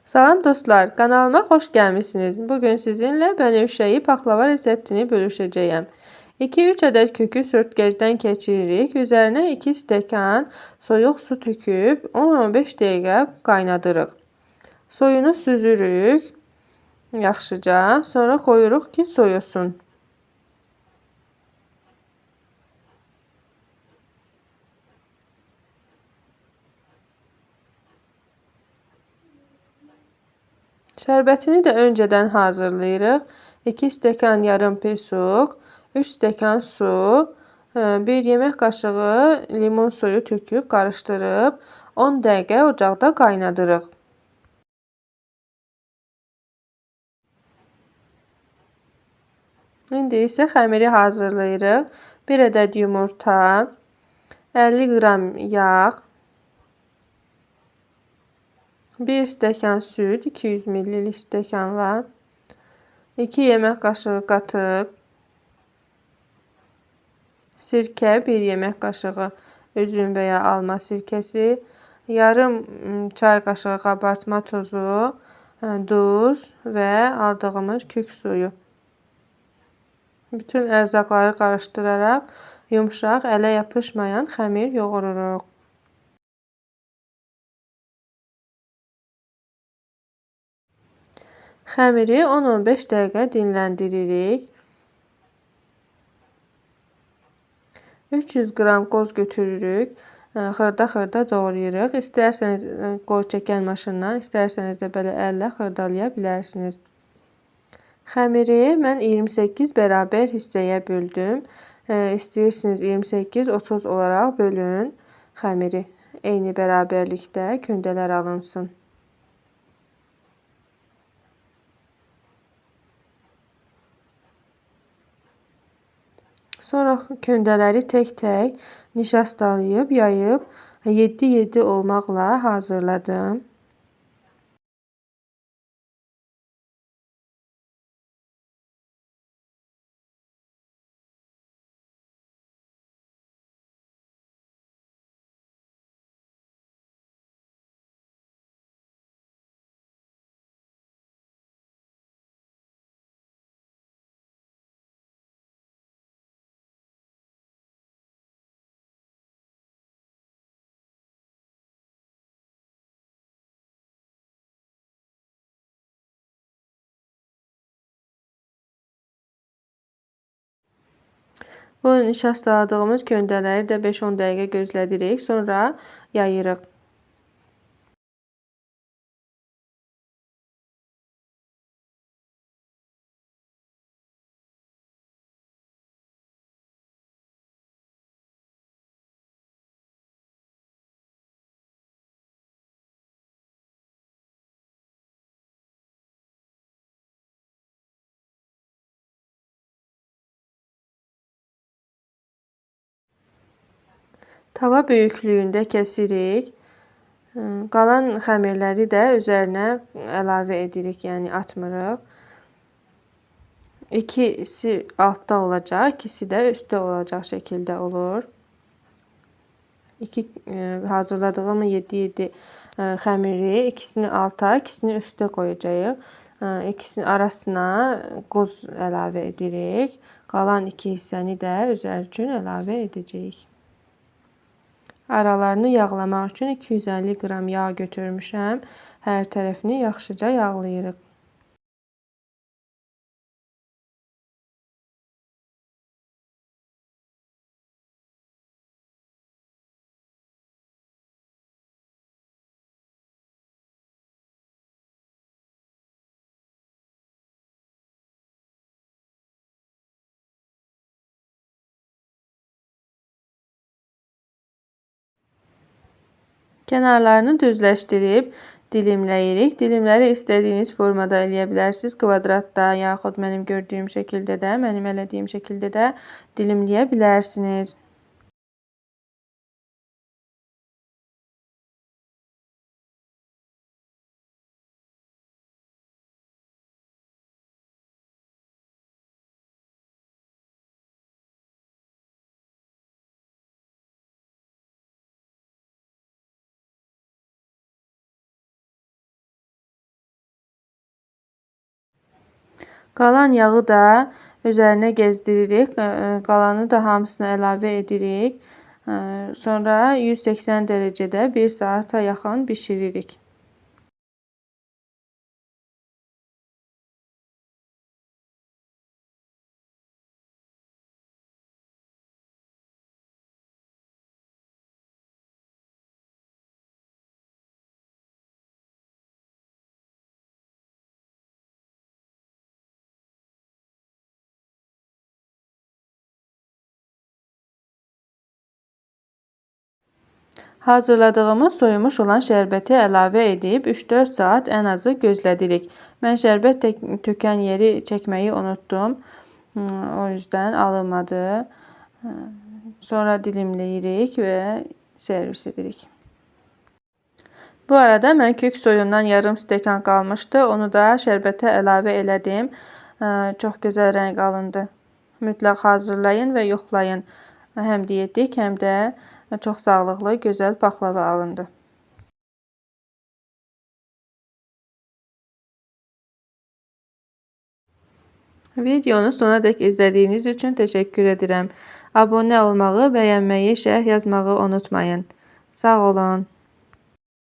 Salam dostlar, kanalıma hoş gelmişsiniz. Bugün sizinle bənövşəyi paxlava reseptini bölüşəcəyəm. 2-3 ədəd kökü sürtgəcdən keçiririk. Üzərinə 2 stəkan soyuq su töküb 10-15 dəqiqə qaynadırıq. Soyunu süzürük yaxşıca, sonra qoyuruq ki soyusun. Şərbətini də öncədən hazırlayırıq. 2 stəkan yarım pesuq, 3 stəkan su, 1 yemək qaşığı limon suyu töküb qarışdırıb 10 dəqiqə ocaqda qaynadırıq. İndi isə xəmiri hazırlayırıq. 1 ədəd yumurta, 50 qram yağ, 1 stəkan süd, 200 ml stəkanla, 2 yemək qaşığı qatıq, sirkə 1 yemək qaşığı üzüm və ya alma sirkəsi, yarım çay qaşığı qabartma tozu, duz və aldığımız kök suyu. Bütün ərzaqları qarışdıraraq yumşaq, ələ yapışmayan xəmir yoğururuq. Xəmiri 10-15 dəqiqə dinləndiririk. 300 qram qoz götürürük. Xırda-xırda doğrayırıq. İstərsəniz qoz çəkən maşından, istərsəniz də belə əllə xırdalaya bilərsiniz. Xəmiri mən 28 bərabər hissəyə böldüm. İstəyirsiniz 28-30 olaraq bölün xəmiri. Eyni bərabərlikdə köndələr alınsın. Sonra köndələri tək-tək nişastalayıb, yayıb 7-7 olmaqla hazırladım. Bu nişastaladığımız köndələri də 5-10 dəqiqə gözlədirik. Sonra yayırıq. Tava böyüklüyündə kəsirik. Qalan xəmirləri də üzərinə əlavə edirik, yəni atmırıq. İkisi altda olacaq, ikisi də üstdə olacaq şəkildə olur. Hazırladığım 7-7 xəmiri ikisini alta, ikisini üstə qoyacağıq. İkisinin arasına qoz əlavə edirik. Qalan 2 hissəni də üzər üçün əlavə edəcəyik. Aralarını yağlamaq üçün 250 qram yağ götürmüşəm. Hər tərəfini yaxşıca yağlayırıq. Kənarlarını düzləşdirib dilimləyirik. Dilimləri istədiyiniz formada eləyə bilərsiniz. Kvadratda, yaxud mənim gördüyüm şəkildə də, mənim elədiyim şəkildə də dilimləyə bilərsiniz. Qalan yağı da üzərinə gezdiririk. Qalanı da hamısını əlavə edirik. Sonra 180 dərəcədə 1 saata yaxın bişiririk. Hazırladığımız soyumuş olan şərbəti əlavə edib 3-4 saat ən azı gözlədirik. Mən şərbət tökən yeri çəkməyi unutdum. O yüzden alınmadı. Sonra dilimləyirik və servis edirik. Bu arada mən kök soyundan yarım stəkan qalmışdı. Onu da şərbətə əlavə elədim. Çox gözəl rəng alındı. Mütləq hazırlayın və yoxlayın. Həm dietik, həm də çox sağlıqlı, gözəl baklava alındı. Videonu sona dek izlədiyiniz üçün təşəkkür edirəm. Abunə olmağı, bəyənməyi, şərh yazmağı unutmayın. Sağ olun.